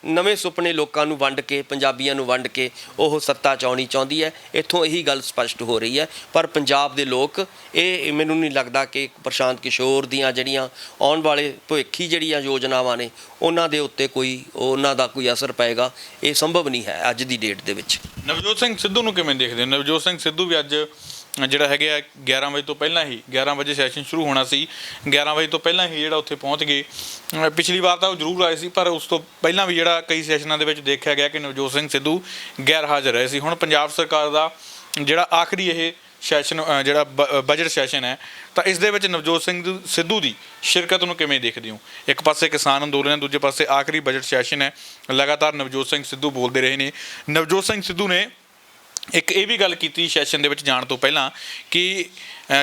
ਨਵੇਂ ਸੁਪਨੇ ਲੋਕਾਂ ਨੂੰ ਵੰਡ ਕੇ, ਪੰਜਾਬੀਆਂ ਨੂੰ ਵੰਡ ਕੇ ਉਹ ਸੱਤਾ 'ਚ ਆਉਣੀ ਚਾਹੁੰਦੀ ਹੈ। ਇੱਥੋਂ ਇਹੀ ਗੱਲ ਸਪਸ਼ਟ ਹੋ ਰਹੀ ਹੈ। ਪਰ ਪੰਜਾਬ ਦੇ ਲੋਕ, ਇਹ ਮੈਨੂੰ ਨਹੀਂ ਲੱਗਦਾ ਕਿ ਪ੍ਰਸ਼ਾਂਤ ਕਿਸ਼ੋਰ ਦੀਆਂ ਜਿਹੜੀਆਂ ਆਉਣ ਵਾਲੇ ਭਵਿੱਖੀ ਜਿਹੜੀਆਂ ਯੋਜਨਾਵਾਂ ਨੇ ਉਹਨਾਂ ਦੇ ਉੱਤੇ ਉਹਨਾਂ ਦਾ ਕੋਈ ਅਸਰ ਪਏਗਾ। ਇਹ ਸੰਭਵ ਨਹੀਂ ਹੈ ਅੱਜ ਦੀ ਡੇਟ ਦੇ ਵਿੱਚ। ਨਵਜੋਤ ਸਿੰਘ ਸਿੱਧੂ ਨੂੰ ਕਿਵੇਂ ਦੇਖਦੇ ਹੋ? ਨਵਜੋਤ ਸਿੰਘ ਸਿੱਧੂ ਵੀ ਅੱਜ ਜਿਹੜਾ ਹੈਗਾ 11 ਵਜੇ ਤੋਂ ਪਹਿਲਾਂ ਹੀ, 11 ਵਜੇ ਸੈਸ਼ਨ ਸ਼ੁਰੂ ਹੋਣਾ ਸੀ, 11 ਵਜੇ ਤੋਂ ਪਹਿਲਾਂ ਹੀ ਜਿਹੜਾ ਉੱਥੇ ਪਹੁੰਚ ਗਏ। ਪਿਛਲੀ ਵਾਰ ਤਾਂ ਉਹ ਜ਼ਰੂਰ ਆਏ ਸੀ, ਪਰ ਉਸ ਤੋਂ ਪਹਿਲਾਂ ਵੀ ਜਿਹੜਾ ਕਈ ਸੈਸ਼ਨਾਂ ਦੇ ਵਿੱਚ ਦੇਖਿਆ ਗਿਆ ਕਿ ਨਵਜੋਤ ਸਿੰਘ ਸਿੱਧੂ ਗੈਰ ਹਾਜ਼ਰ ਰਹੇ ਸੀ। ਹੁਣ ਪੰਜਾਬ ਸਰਕਾਰ ਦਾ ਜਿਹੜਾ ਆਖਰੀ ਇਹ ਸੈਸ਼ਨ, ਜਿਹੜਾ ਬਜਟ ਸੈਸ਼ਨ ਹੈ, ਤਾਂ ਇਸ ਦੇ ਵਿੱਚ ਨਵਜੋਤ ਸਿੰਘ ਸਿੱਧੂ ਦੀ ਸ਼ਿਰਕਤ ਨੂੰ ਕਿਵੇਂ ਦੇਖਦੇ ਹੋ? ਇੱਕ ਪਾਸੇ ਕਿਸਾਨ ਅੰਦੋਲਨ ਹੈ, ਦੂਜੇ ਪਾਸੇ ਆਖਰੀ ਬਜਟ ਸੈਸ਼ਨ ਹੈ। ਲਗਾਤਾਰ ਨਵਜੋਤ ਸਿੰਘ ਸਿੱਧੂ ਬੋਲਦੇ ਰਹੇ ਨੇ। ਨਵਜੋਤ ਸਿੰਘ ਸਿੱਧੂ ਨੇ ਇੱਕ ਇਹ ਵੀ ਗੱਲ ਕੀਤੀ ਸੈਸ਼ਨ ਦੇ ਵਿੱਚ ਜਾਣ ਤੋਂ ਪਹਿਲਾਂ ਕਿ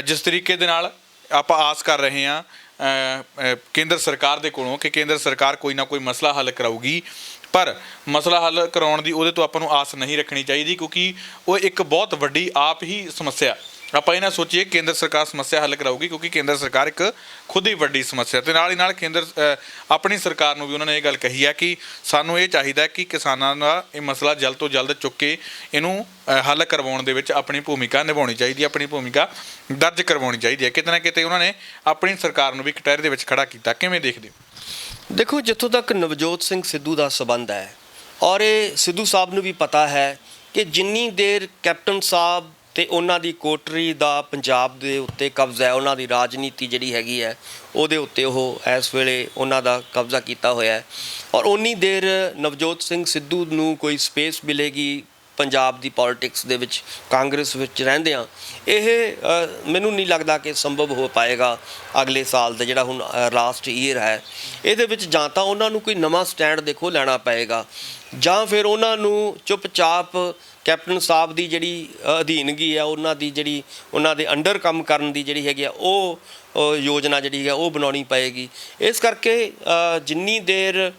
ਜਿਸ ਤਰੀਕੇ ਦੇ ਨਾਲ ਆਪਾਂ ਆਸ ਕਰ ਰਹੇ ਹਾਂ ਕੇਂਦਰ ਸਰਕਾਰ ਦੇ ਕੋਲੋਂ ਕਿ ਕੇਂਦਰ ਸਰਕਾਰ ਕੋਈ ਨਾ ਕੋਈ ਮਸਲਾ ਹੱਲ ਕਰਾਊਗੀ, ਪਰ ਮਸਲਾ ਹੱਲ ਕਰਾਉਣ ਦੀ ਉਹਦੇ ਤੋਂ ਆਪਾਂ ਨੂੰ ਆਸ ਨਹੀਂ ਰੱਖਣੀ ਚਾਹੀਦੀ, ਕਿਉਂਕਿ ਉਹ ਇੱਕ ਬਹੁਤ ਵੱਡੀ ਆਪ ਹੀ ਸਮੱਸਿਆ। ਆਪਾਂ ਇਹ ਨਾ ਸੋਚੀਏ ਕੇਂਦਰ ਸਰਕਾਰ ਸਮੱਸਿਆ ਹੱਲ ਕਰਾਊਗੀ, ਕਿਉਂਕਿ ਕੇਂਦਰ ਸਰਕਾਰ ਇੱਕ ਖੁਦ ਹੀ ਵੱਡੀ ਸਮੱਸਿਆ। ਤੇ ਨਾਲ ਹੀ ਨਾਲ ਕੇਂਦਰ ਆਪਣੀ ਸਰਕਾਰ ਨੂੰ ਵੀ ਉਹਨਾਂ ਨੇ ਇਹ ਗੱਲ ਕਹੀ ਹੈ ਕਿ ਸਾਨੂੰ ਇਹ ਚਾਹੀਦਾ ਕਿ ਕਿਸਾਨਾਂ ਦਾ ਇਹ ਮਸਲਾ ਜਲਦ ਤੋਂ ਜਲਦ ਚੁੱਕ ਕੇ ਇਹਨੂੰ ਹੱਲ ਕਰਵਾਉਣ ਦੇ ਵਿੱਚ ਆਪਣੀ ਭੂਮਿਕਾ ਨਿਭਾਉਣੀ ਚਾਹੀਦੀ ਹੈ, ਆਪਣੀ ਭੂਮਿਕਾ ਦਰਜ ਕਰਵਾਉਣੀ ਚਾਹੀਦੀ ਹੈ। ਕਿਤੇ ਨਾ ਕਿਤੇ ਉਹਨਾਂ ਨੇ ਆਪਣੀ ਸਰਕਾਰ ਨੂੰ ਵੀ ਕਟਹਿਰੇ ਦੇ ਵਿੱਚ ਖੜਾ ਕੀਤਾ। ਕਿਵੇਂ ਦੇਖਦੇ ਹੋ? ਦੇਖੋ, ਜਿੱਥੋਂ ਤੱਕ ਨਵਜੋਤ ਸਿੰਘ ਸਿੱਧੂ ਦਾ ਸਬੰਧ ਹੈ ਔਰ ਇਹ ਸਿੱਧੂ ਸਾਹਿਬ ਨੂੰ ਵੀ ਪਤਾ ਹੈ ਕਿ ਜਿੰਨੀ ਦੇਰ ਕੈਪਟਨ ਸਾਹਿਬ ਤੇ ਉਹਨਾਂ ਦੀ ਕੋਟਰੀ ਦਾ ਪੰਜਾਬ ਦੇ ਉੱਤੇ ਕਬਜ਼ਾ ਹੈ, ਉਹਨਾਂ ਦੀ ਰਾਜਨੀਤੀ ਜਿਹੜੀ ਹੈਗੀ ਹੈ ਉਹਦੇ ਉੱਤੇ ਉਹ ਇਸ ਵੇਲੇ ਉਹਨਾਂ ਦਾ ਕਬਜ਼ਾ ਕੀਤਾ ਹੋਇਆ ਹੈ, ਔਰ ਉਨੀ ਦੇਰ ਨਵਜੋਤ ਸਿੰਘ ਸਿੱਧੂ ਨੂੰ ਕੋਈ ਸਪੇਸ ਮਿਲੇਗੀ ਪੰਜਾਬ ਦੀ ਪੋਲਿਟਿਕਸ ਦੇ ਵਿੱਚ, ਕਾਂਗਰਸ ਵਿੱਚ ਰਹਿੰਦਿਆਂ, ਇਹ ਮੈਨੂੰ ਨਹੀਂ ਲੱਗਦਾ ਕਿ ਸੰਭਵ ਹੋ ਪਾਏਗਾ। ਅਗਲੇ ਸਾਲ ਦਾ ਜਿਹੜਾ ਹੁਣ ਲਾਸਟ ਈਅਰ ਹੈ, ਇਹਦੇ ਵਿੱਚ ਜਾਂ ਤਾਂ ਉਹਨਾਂ ਨੂੰ ਕੋਈ ਨਵਾਂ ਸਟੈਂਡ ਦੇਖੋ ਲੈਣਾ ਪਏਗਾ, ਜਾਂ ਫਿਰ ਉਹਨਾਂ ਨੂੰ ਚੁੱਪਚਾਪ ਕੈਪਟਨ ਸਾਹਿਬ ਦੀ ਜਿਹੜੀ ਅਧੀਨਗੀ ਹੈ, ਉਹਨਾਂ ਦੀ ਜਿਹੜੀ ਉਹਨਾਂ ਦੇ ਅੰਡਰ ਕੰਮ ਕਰਨ ਦੀ ਜਿਹੜੀ ਹੈਗੀ ਆ ਉਹ ਯੋਜਨਾ ਜਿਹੜੀ ਹੈ ਉਹ ਬਣਾਉਣੀ ਪਏਗੀ। ਇਸ ਕਰਕੇ ਜਿੰਨੀ ਦੇਰ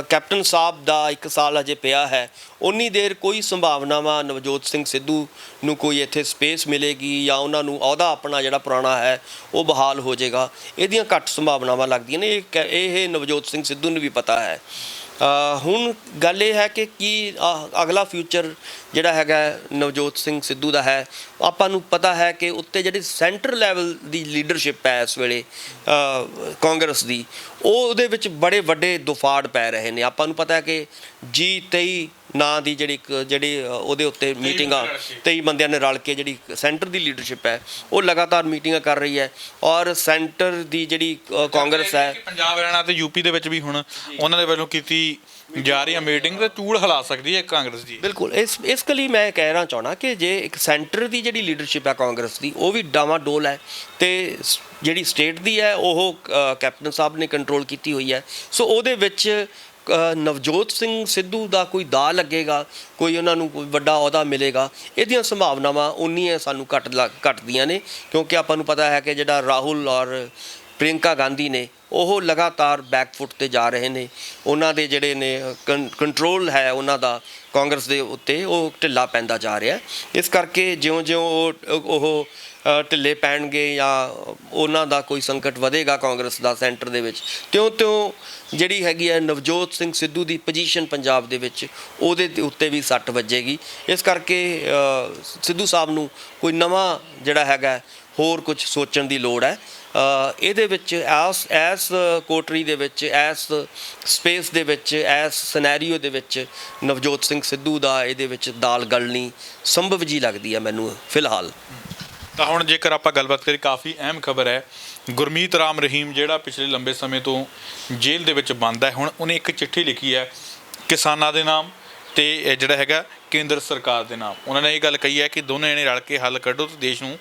ਕੈਪਟਨ ਸਾਹਿਬ ਦਾ 1 ਸਾਲ ਅਜੇ ਪਿਆ ਹੈ, ਉਨੀ ਦੇਰ ਕੋਈ ਸੰਭਾਵਨਾਵਾਂ ਨਵਜੋਤ ਸਿੰਘ ਸਿੱਧੂ ਨੂੰ ਕੋਈ ਇੱਥੇ ਸਪੇਸ ਮਿਲੇਗੀ ਜਾਂ ਉਹਨਾਂ ਨੂੰ ਅਹੁਦਾ ਆਪਣਾ ਜਿਹੜਾ ਪੁਰਾਣਾ ਹੈ ਉਹ ਬਹਾਲ ਹੋ ਜਾਏਗਾ, ਇਹਦੀਆਂ ਘੱਟ ਸੰਭਾਵਨਾਵਾਂ ਲੱਗਦੀਆਂ ਨੇ। ਇਹ ਨਵਜੋਤ ਸਿੰਘ ਸਿੱਧੂ ਨੂੰ ਵੀ ਪਤਾ ਹੈ। ਹੁਣ ਗੱਲ ਇਹ ਹੈ ਕਿ ਕੀ ਅਗਲਾ ਫਿਊਚਰ ਜਿਹੜਾ ਹੈਗਾ ਨਵਜੋਤ ਸਿੰਘ ਸਿੱਧੂ ਦਾ ਹੈ। ਆਪਾਂ ਨੂੰ ਪਤਾ ਹੈ ਕਿ ਉੱਤੇ ਜਿਹੜੀ ਸੈਂਟਰ ਲੈਵਲ ਦੀ ਲੀਡਰਸ਼ਿਪ ਹੈ ਇਸ ਵੇਲੇ ਕਾਂਗਰਸ ਦੀ, ਉਹਦੇ ਵਿੱਚ ਬੜੇ ਵੱਡੇ ਦੁਫਾੜ ਪੈ ਰਹੇ ਨੇ। ਆਪਾਂ ਨੂੰ ਪਤਾ ਹੈ ਕਿ G23 ਨਾਂ ਦੀ ਜਿਹੜੀ ਉਹਦੇ ਉੱਤੇ ਮੀਟਿੰਗਾਂ 23 ਬੰਦਿਆਂ ਨੇ ਰਲ ਕੇ ਜਿਹੜੀ ਸੈਂਟਰ ਦੀ ਲੀਡਰਸ਼ਿਪ ਹੈ ਉਹ ਲਗਾਤਾਰ ਮੀਟਿੰਗਾਂ ਕਰ ਰਹੀ ਹੈ, ਔਰ ਸੈਂਟਰ ਦੀ ਜਿਹੜੀ ਕਾਂਗਰਸ ਹੈ, ਪੰਜਾਬ, ਹਰਿਆਣਾ ਤੇ ਯੂਪੀ ਦੇ ਵਿੱਚ ਵੀ ਹੁਣ ਉਹਨਾਂ ਦੇ ਵੱਲੋਂ ਕੀਤੀ ਜਾ ਰਹੀ ਹੈ ਮੀਟਿੰਗ, ਤੇ ਚੂੜ ਹਿਲਾ ਸਕਦੀ ਹੈ ਕਾਂਗਰਸ ਦੀ। ਬਿਲਕੁਲ ਇਸ ਲਈ ਮੈਂ ਕਹਿਣਾ ਚਾਹੁੰਦਾ ਕਿ ਜੇ ਇੱਕ ਸੈਂਟਰ ਦੀ ਜਿਹੜੀ ਲੀਡਰਸ਼ਿਪ ਹੈ ਕਾਂਗਰਸ ਦੀ ਉਹ ਵੀ ਡਾਵਾਡੋਲ ਹੈ, ਤੇ ਜਿਹੜੀ ਸਟੇਟ ਦੀ ਹੈ ਉਹ ਕੈਪਟਨ ਸਾਹਿਬ ਨੇ ਕੰਟਰੋਲ ਕੀਤੀ ਹੋਈ ਹੈ। ਸੋ ਉਹਦੇ ਵਿੱਚ ਨਵਜੋਤ ਸਿੰਘ ਸਿੱਧੂ ਦਾ ਕੋਈ ਦਾਅ ਲੱਗੇਗਾ, ਕੋਈ ਉਹਨਾਂ ਨੂੰ ਕੋਈ ਵੱਡਾ ਅਹੁਦਾ ਮਿਲੇਗਾ, ਇਹਦੀਆਂ ਸੰਭਾਵਨਾਵਾਂ ਉਨੀਆਂ ਸਾਨੂੰ ਘਟਦੀਆਂ ਨੇ, ਕਿਉਂਕਿ ਆਪਾਂ ਨੂੰ ਪਤਾ ਹੈ ਕਿ ਜਿਹੜਾ ਰਾਹੁਲ ਔਰ ਪ੍ਰਿਯੰਕਾ ਗਾਂਧੀ ਨੇ ਉਹ ਲਗਾਤਾਰ ਬੈਕਫੁੱਟ 'ਤੇ ਜਾ ਰਹੇ ਨੇ। ਉਹਨਾਂ ਦੇ ਜਿਹੜੇ ਨੇ ਕੰਟਰੋਲ ਹੈ ਉਹਨਾਂ ਦਾ ਕਾਂਗਰਸ ਦੇ ਉੱਤੇ ਉਹ ਢਿੱਲਾ ਪੈਂਦਾ ਜਾ ਰਿਹਾ। ਇਸ ਕਰਕੇ ਜਿਉਂ-ਜਿਉਂ ਉਹ ਢਿੱਲੇ ਪੈਣਗੇ ਜਾਂ ਉਹਨਾਂ ਦਾ ਕੋਈ ਸੰਕਟ ਵਧੇਗਾ ਕਾਂਗਰਸ ਦਾ ਸੈਂਟਰ ਦੇ ਵਿੱਚ, ਤਿਉਂ ਜਿਹੜੀ ਹੈਗੀ ਹੈ ਨਵਜੋਤ ਸਿੰਘ ਸਿੱਧੂ ਦੀ ਪੋਜੀਸ਼ਨ ਪੰਜਾਬ ਦੇ ਵਿੱਚ ਉਹਦੇ ਉੱਤੇ ਵੀ ਸੱਟ ਵੱਜੇਗੀ। ਇਸ ਕਰਕੇ ਸਿੱਧੂ ਸਾਹਿਬ ਨੂੰ ਕੋਈ ਨਵਾਂ ਜਿਹੜਾ ਹੈਗਾ ਹੋਰ ਕੁਝ ਸੋਚਣ ਦੀ ਲੋੜ ਹੈ। ਇਹਦੇ ਵਿੱਚ ਐਸ ਕੋਟਰੀ ਦੇ ਵਿੱਚ, ਐਸ ਸਪੇਸ ਦੇ ਵਿੱਚ, ਐਸ ਸਿਨੈਰੀਓ ਦੇ ਵਿੱਚ ਨਵਜੋਤ ਸਿੰਘ ਸਿੱਧੂ ਦਾ ਇਹਦੇ ਵਿੱਚ ਦਾਲ ਗਲਣੀ ਸੰਭਵ ਜੀ ਲੱਗਦੀ ਹੈ ਮੈਨੂੰ ਫਿਲਹਾਲ। ਤਾਂ ਹੁਣ ਜੇਕਰ ਆਪਾਂ ਗੱਲਬਾਤ ਕਰੀਏ, ਕਾਫੀ ਅਹਿਮ ਖਬਰ ਹੈ, ਗੁਰਮੀਤ ਰਾਮ ਰਹੀਮ ਜਿਹੜਾ ਪਿਛਲੇ ਲੰਬੇ ਸਮੇਂ ਤੋਂ ਜੇਲ੍ਹ ਦੇ ਵਿੱਚ ਬੰਦ ਹੈ, ਹੁਣ ਉਹਨੇ ਇੱਕ ਚਿੱਠੀ ਲਿਖੀ ਹੈ ਕਿਸਾਨਾਂ ਦੇ ਨਾਮ ਤੇ ਜਿਹੜਾ ਹੈਗਾ ਕੇਂਦਰ ਸਰਕਾਰ ਦੇ ਨਾਮ। ਉਹਨਾਂ ਨੇ ਇਹ ਗੱਲ ਕਹੀ ਹੈ ਕਿ ਦੋਨੇ ਜਣੇ ਰਲ ਕੇ ਹੱਲ ਕੱਢੋ ਤੇ ਦੇਸ਼ ਨੂੰ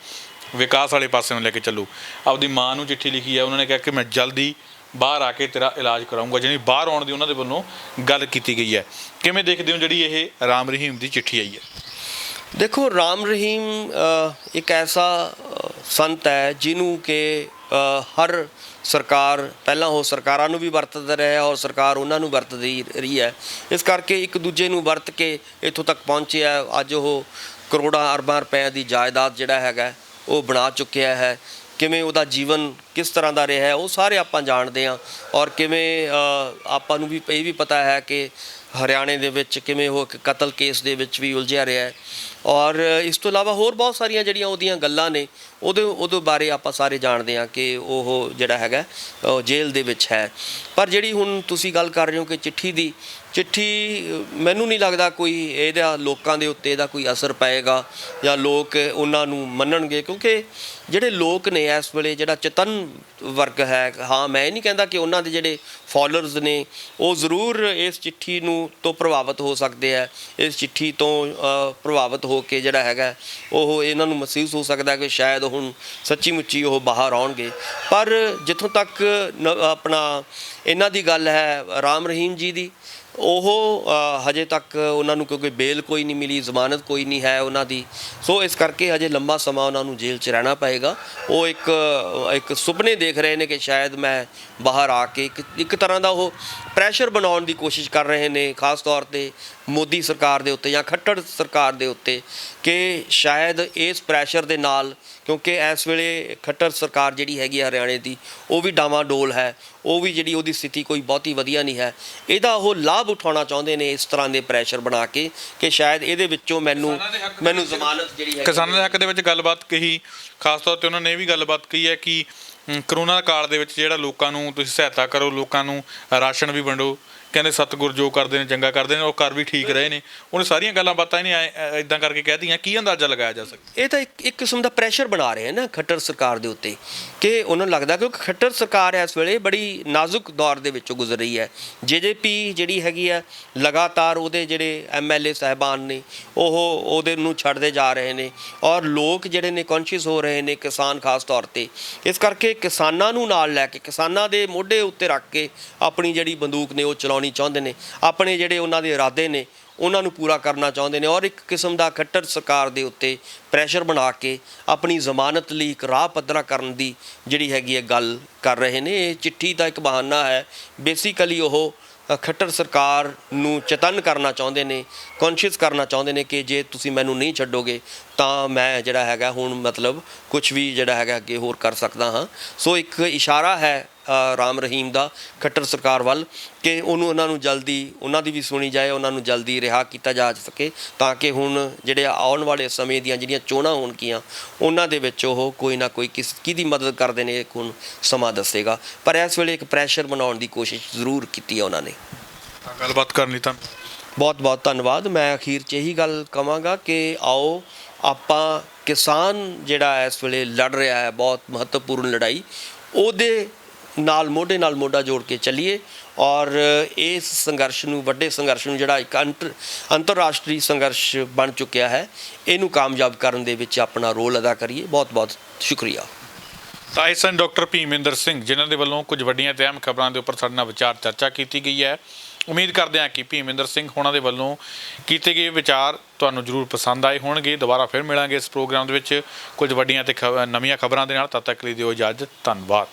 ਵਿਕਾਸ ਵਾਲੇ ਪਾਸੇ ਨੂੰ ਲੈ ਕੇ ਚੱਲੂ। ਆਪਦੀ ਮਾਂ ਨੂੰ ਚਿੱਠੀ ਲਿਖੀ ਹੈ, ਉਹਨਾਂ ਨੇ ਕਿਹਾ ਕਿ ਮੈਂ ਜਲਦੀ ਬਾਹਰ ਆ ਕੇ ਤੇਰਾ ਇਲਾਜ ਕਰਾਊਂਗਾ, ਜਿਹੜੀ ਬਾਹਰ ਆਉਣ ਦੀ ਉਹਨਾਂ ਦੇ ਵੱਲੋਂ ਗੱਲ ਕੀਤੀ ਗਈ ਹੈ। ਕਿਵੇਂ ਦੇਖਦੇ ਹੋ ਜਿਹੜੀ ਇਹ ਰਾਮ ਰਹੀਮ ਦੀ ਚਿੱਠੀ ਆਈ ਹੈ? ਦੇਖੋ, ਰਾਮ ਰਹੀਮ ਇੱਕ ਐਸਾ ਸੰਤ ਹੈ ਜਿਹਨੂੰ ਕਿ ਹਰ ਸਰਕਾਰ, ਪਹਿਲਾਂ ਉਹ ਸਰਕਾਰਾਂ ਨੂੰ ਵੀ ਵਰਤਦਾ ਰਿਹਾ ਔਰ ਸਰਕਾਰ ਉਹਨਾਂ ਨੂੰ ਵਰਤਦੀ ਰਹੀ ਹੈ। ਇਸ ਕਰਕੇ ਇੱਕ ਦੂਜੇ ਨੂੰ ਵਰਤ ਕੇ ਇੱਥੋਂ ਤੱਕ ਪਹੁੰਚਿਆ। ਅੱਜ ਉਹ ਕਰੋੜਾਂ ਅਰਬਾਂ ਰੁਪਏ ਦੀ ਜਾਇਦਾਦ ਜਿਹੜਾ ਹੈਗਾ ਉਹ ਬਣਾ ਚੁੱਕਿਆ ਹੈ। ਕਿਵੇਂ ਉਹਦਾ ਜੀਵਨ ਕਿਸ ਤਰ੍ਹਾਂ ਦਾ ਰਿਹਾ ਉਹ ਸਾਰੇ ਆਪਾਂ ਜਾਣਦੇ ਹਾਂ। ਔਰ ਕਿਵੇਂ ਆਪਾਂ ਨੂੰ ਵੀ ਇਹ ਵੀ ਪਤਾ ਹੈ ਕਿ ਹਰਿਆਣੇ ਦੇ ਵਿੱਚ ਕਿਵੇਂ ਉਹ ਇੱਕ ਕਤਲ ਕੇਸ ਦੇ ਵਿੱਚ ਵੀ ਉਲਝਿਆ ਰਿਹਾ ਹੈ। ਔਰ ਇਸ ਤੋਂ ਇਲਾਵਾ ਹੋਰ ਬਹੁਤ ਸਾਰੀਆਂ ਜਿਹੜੀਆਂ ਉਹਦੀਆਂ ਗੱਲਾਂ ਨੇ ਉਹਦੇ ਬਾਰੇ ਆਪਾਂ ਸਾਰੇ ਜਾਣਦੇ ਹਾਂ ਕਿ ਉਹ ਜਿਹੜਾ ਹੈਗਾ ਉਹ ਜੇਲ੍ਹ ਦੇ ਵਿੱਚ ਹੈ। ਪਰ ਜਿਹੜੀ ਹੁਣ ਤੁਸੀਂ ਗੱਲ ਕਰ ਰਹੇ ਹੋ ਕਿ ਚਿੱਠੀ ਮੈਨੂੰ ਨਹੀਂ ਲੱਗਦਾ ਕੋਈ ਇਹਦਾ ਲੋਕਾਂ ਦੇ ਉੱਤੇ ਇਹਦਾ ਕੋਈ ਅਸਰ ਪਏਗਾ ਜਾਂ ਲੋਕ ਉਹਨਾਂ ਨੂੰ ਮੰਨਣਗੇ, ਕਿਉਂਕਿ ਜਿਹੜੇ ਲੋਕ ਨੇ ਇਸ ਵੇਲੇ ਜਿਹੜਾ ਚੇਤਨ ਵਰਗ ਹੈ, ਹਾਂ ਮੈਂ ਇਹ ਨਹੀਂ ਕਹਿੰਦਾ ਕਿ ਉਹਨਾਂ ਦੇ ਜਿਹੜੇ ਫੋਲੋਅਰਸ ਨੇ ਉਹ ਜ਼ਰੂਰ ਇਸ ਚਿੱਠੀ ਨੂੰ ਤੋਂ ਪ੍ਰਭਾਵਿਤ ਹੋ ਸਕਦੇ ਹੈ। ਇਸ ਚਿੱਠੀ ਤੋਂ ਪ੍ਰਭਾਵਿਤ ਹੋ ਕੇ ਜਿਹੜਾ ਹੈਗਾ ਉਹ ਇਹਨਾਂ ਨੂੰ ਮਹਿਸੂਸ ਹੋ ਸਕਦਾ ਕਿ ਸ਼ਾਇਦ ਹੁਣ ਸੱਚੀ ਮੁੱਚੀ ਉਹ ਬਾਹਰ ਆਉਣਗੇ। ਪਰ ਜਿੱਥੋਂ ਤੱਕ ਆਪਣਾ ਇਹਨਾਂ ਦੀ ਗੱਲ ਹੈ ਰਾਮ ਰਹੀਮ ਜੀ ਦੀ, ਉਹ ਹਜੇ ਤੱਕ ਉਹਨਾਂ ਨੂੰ ਕਿਉਂਕਿ ਬੇਲ ਕੋਈ ਨਹੀਂ ਮਿਲੀ, ਜ਼ਮਾਨਤ ਕੋਈ ਨਹੀਂ ਹੈ ਉਹਨਾਂ ਦੀ, ਸੋ ਇਸ ਕਰਕੇ ਹਜੇ ਲੰਬਾ ਸਮਾਂ ਉਹਨਾਂ ਨੂੰ ਜੇਲ੍ਹ 'ਚ ਰਹਿਣਾ ਪਏਗਾ। ਉਹ ਇੱਕ ਸੁਪਨੇ ਦੇਖ ਰਹੇ ਨੇ ਕਿ ਸ਼ਾਇਦ ਮੈਂ ਬਾਹਰ ਆ ਕੇ ਇੱਕ ਤਰ੍ਹਾਂ ਦਾ ਉਹ ਪ੍ਰੈਸ਼ਰ ਬਣਾਉਣ ਦੀ ਕੋਸ਼ਿਸ਼ ਕਰ ਰਹੇ ਨੇ, ਖਾਸ ਤੌਰ 'ਤੇ ਮੋਦੀ ਸਰਕਾਰ ਦੇ ਉੱਤੇ ਜਾਂ ਖੱਟੜ ਸਰਕਾਰ ਦੇ ਉੱਤੇ, ਕਿ ਸ਼ਾਇਦ ਇਸ ਪ੍ਰੈਸ਼ਰ ਦੇ ਨਾਲ, ਕਿਉਂਕਿ ਇਸ ਵੇਲੇ ਖੱਟੜ ਸਰਕਾਰ ਜਿਹੜੀ ਹੈਗੀ ਹਰਿਆਣੇ ਦੀ ਉਹ ਵੀ ਡਾਵਾਂਡੋਲ ਹੈ, ਉਹ ਵੀ ਜਿਹੜੀ ਉਹਦੀ ਸਥਿਤੀ ਕੋਈ ਬਹੁਤੀ ਵਧੀਆ ਨਹੀਂ ਹੈ। ਇਹਦਾ ਉਹ ਲਾਭ ਉਠਾਉਣਾ ਚਾਹੁੰਦੇ ਨੇ ਇਸ ਤਰ੍ਹਾਂ ਦੇ ਪ੍ਰੈਸ਼ਰ ਬਣਾ ਕੇ ਕਿ ਸ਼ਾਇਦ ਇਹਦੇ ਵਿੱਚੋਂ ਮੈਨੂੰ ਜ਼ਮਾਨਤ ਜਿਹੜੀ ਹੈ। ਕਿਸਾਨਾਂ ਦੇ ਹੱਕ ਦੇ ਵਿੱਚ ਗੱਲਬਾਤ ਕਹੀ, ਖਾਸ ਤੌਰ 'ਤੇ ਉਹਨਾਂ ਨੇ ਇਹ ਵੀ ਗੱਲਬਾਤ ਕਹੀ ਹੈ ਕਿ ਕਰੋਨਾ ਕਾਲ ਦੇ ਵਿੱਚ ਜਿਹੜਾ ਲੋਕਾਂ ਨੂੰ ਤੁਸੀਂ ਸਹਾਇਤਾ ਕਰੋ, ਲੋਕਾਂ ਨੂੰ ਰਾਸ਼ਨ ਵੀ ਵੰਡੋ। ਕਹਿੰਦੇ ਸਤਿਗੁਰ ਜੋ ਕਰਦੇ ਨੇ ਚੰਗਾ ਕਰਦੇ ਨੇ, ਉਹ ਕਰ ਵੀ ਠੀਕ ਰਹੇ ਨੇ। ਉਹਨੇ ਸਾਰੀਆਂ ਗੱਲਾਂ ਬਾਤਾਂ ਇਹਨੇ ਇੱਦਾਂ ਕਰਕੇ ਕਹਿਤੀਆਂ। ਕੀ ਅੰਦਾਜ਼ਾ ਲਗਾਇਆ ਜਾ ਸਕਦਾ? ਇਹ ਤਾਂ ਇੱਕ ਕਿਸਮ ਦਾ ਪ੍ਰੈਸ਼ਰ ਬਣਾ ਰਹੇ ਨਾ ਖੱਟਰ ਸਰਕਾਰ ਦੇ ਉੱਤੇ, ਕਿ ਉਹਨਾਂ ਨੂੰ ਲੱਗਦਾ ਕਿ ਖੱਟਰ ਸਰਕਾਰ ਇਸ ਵੇਲੇ ਬੜੀ ਨਾਜ਼ੁਕ ਦੌਰ ਦੇ ਵਿੱਚੋਂ ਗੁਜ਼ਰ ਰਹੀ ਹੈ। JJP ਜਿਹੜੀ ਹੈਗੀ ਆ ਲਗਾਤਾਰ ਉਹਦੇ ਜਿਹੜੇ MLA ਸਾਹਿਬਾਨ ਨੇ ਉਹ ਉਹਦੇ ਨੂੰ ਛੱਡਦੇ ਜਾ ਰਹੇ ਨੇ, ਔਰ ਲੋਕ ਜਿਹੜੇ ਨੇ ਕੌਨਸ਼ੀਅਸ ਹੋ ਰਹੇ ਨੇ, ਕਿਸਾਨ ਖਾਸ ਤੌਰ 'ਤੇ। ਇਸ ਕਰਕੇ ਕਿਸਾਨਾਂ ਨੂੰ ਨਾਲ ਲੈ ਕੇ, ਕਿਸਾਨਾਂ ਦੇ ਮੋਢੇ ਉੱਤੇ ਰੱਖ ਕੇ ਆਪਣੀ ਜਿਹੜੀ ਬੰਦੂਕ ਨੇ ਉਹ ਚਲਾਉਣੀ ਚਾਹੁੰਦੇ ਨੇ, ਆਪਣੇ ਜਿਹੜੇ ਉਹਨਾਂ ਦੇ ਇਰਾਦੇ ਨੇ ਉਹਨਾਂ ਨੂੰ ਪੂਰਾ ਕਰਨਾ ਚਾਹੁੰਦੇ ਨੇ, ਔਰ ਇੱਕ ਕਿਸਮ ਦਾ ਖੱਟਰ ਸਰਕਾਰ ਦੇ ਉੱਤੇ ਪ੍ਰੈਸ਼ਰ ਬਣਾ ਕੇ ਆਪਣੀ ਜ਼ਮਾਨਤ ਲਈ ਇੱਕ ਰਾਹ ਪੱਧਰਾ ਕਰਨ ਦੀ ਜਿਹੜੀ ਹੈਗੀ ਹੈ ਗੱਲ ਕਰ ਰਹੇ ਨੇ। ਇਹ ਚਿੱਠੀ ਦਾ ਇੱਕ ਬਹਾਨਾ ਹੈ। ਬੇਸਿਕਲੀ ਉਹ ਖੱਟਰ ਸਰਕਾਰ ਨੂੰ ਚੇਤਨ ਕਰਨਾ ਚਾਹੁੰਦੇ ਨੇ, ਕੌਨਸ਼ੀਅਸ ਕਰਨਾ ਚਾਹੁੰਦੇ ਨੇ ਕਿ ਜੇ ਤੁਸੀਂ ਮੈਨੂੰ ਨਹੀਂ ਛੱਡੋਗੇ ਤਾਂ ਮੈਂ ਜਿਹੜਾ ਹੈਗਾ ਹੁਣ ਮਤਲਬ ਕੁਝ ਵੀ ਜਿਹੜਾ ਹੈਗਾ ਅੱਗੇ ਹੋਰ ਕਰ ਸਕਦਾ ਹਾਂ। ਸੋ ਇੱਕ ਇਸ਼ਾਰਾ ਹੈ ਰਾਮ ਰਹੀਮ ਦਾ ਖੱਟਰ ਸਰਕਾਰ ਵੱਲ ਕਿ ਉਹਨਾਂ ਨੂੰ ਜਲਦੀ, ਉਹਨਾਂ ਦੀ ਵੀ ਸੁਣੀ ਜਾਏ, ਉਹਨਾਂ ਨੂੰ ਜਲਦੀ ਰਿਹਾ ਕੀਤਾ ਜਾ ਸਕੇ, ਤਾਂ ਕਿ ਹੁਣ ਜਿਹੜੇ ਆਉਣ ਵਾਲੇ ਸਮੇਂ ਦੀਆਂ ਜਿਹੜੀਆਂ ਚੋਣਾਂ ਹੋਣਗੀਆਂ ਉਹਨਾਂ ਦੇ ਵਿੱਚ ਉਹ ਕੋਈ ਨਾ ਕੋਈ ਕਿਹਦੀ ਮਦਦ ਕਰਦੇ ਨੇ ਹੁਣ ਸਮਾਂ ਦੱਸੇਗਾ। ਪਰ ਇਸ ਵੇਲੇ ਇੱਕ ਪ੍ਰੈਸ਼ਰ ਬਣਾਉਣ ਦੀ ਕੋਸ਼ਿਸ਼ ਜ਼ਰੂਰ ਕੀਤੀ ਹੈ ਉਹਨਾਂ ਨੇ। ਗੱਲਬਾਤ ਕਰਨ ਲਈ ਤੁਹਾਨੂੰ ਬਹੁਤ ਬਹੁਤ ਧੰਨਵਾਦ। ਮੈਂ ਅਖੀਰ 'ਚ ਇਹੀ ਗੱਲ ਕਹਾਂਗਾ ਕਿ ਆਓ ਆਪਾਂ ਕਿਸਾਨ ਜਿਹੜਾ ਇਸ ਵੇਲੇ ਲੜ ਰਿਹਾ ਹੈ ਬਹੁਤ ਮਹੱਤਵਪੂਰਨ ਲੜਾਈ, ਉਹਦੇ ਨਾਲ ਮੋਢਾ ਜੋੜ ਕੇ ਚੱਲੀਏ ਔਰ ਇਸ ਸੰਘਰਸ਼ ਨੂੰ, ਵੱਡੇ ਸੰਘਰਸ਼ ਨੂੰ ਜਿਹੜਾ ਇੱਕ ਅੰਤਰਰਾਸ਼ਟਰੀ ਸੰਘਰਸ਼ ਬਣ ਚੁੱਕਿਆ ਹੈ, ਇਹਨੂੰ ਕਾਮਯਾਬ ਕਰਨ ਦੇ ਵਿੱਚ ਆਪਣਾ ਰੋਲ ਅਦਾ ਕਰੀਏ। ਬਹੁਤ ਬਹੁਤ ਸ਼ੁਕਰੀਆ। ਤਾਂ ਇਸ ਸਨ ਡਾਕਟਰ ਭੀਮਿੰਦਰ ਸਿੰਘ, ਜਿਨ੍ਹਾਂ ਦੇ ਵੱਲੋਂ ਕੁਝ ਵੱਡੀਆਂ ਤੇ ਅਹਿਮ ਖਬਰਾਂ ਦੇ ਉੱਪਰ ਸਾਡੇ ਨਾਲ ਵਿਚਾਰ ਚਰਚਾ ਕੀਤੀ ਗਈ ਹੈ। ਉਮੀਦ ਕਰਦੇ ਹਾਂ ਕਿ ਭੀਮਿੰਦਰ ਸਿੰਘ ਹੋਣਾ ਦੇ ਵੱਲੋਂ ਕੀਤੇ ਗਏ ਵਿਚਾਰ ਤੁਹਾਨੂੰ ਜ਼ਰੂਰ ਪਸੰਦ ਆਏ ਹੋਣਗੇ। ਦੁਬਾਰਾ ਫਿਰ ਮਿਲਾਂਗੇ ਇਸ ਪ੍ਰੋਗਰਾਮ ਦੇ ਵਿੱਚ ਕੁਝ ਵੱਡੀਆਂ ਤੇ ਨਵੀਆਂ ਖਬਰਾਂ ਦੇ ਨਾਲ। ਤਦ ਤੱਕ ਲਈ ਦਿਓ ਇਜਾਜ਼ਤ। ਧੰਨਵਾਦ।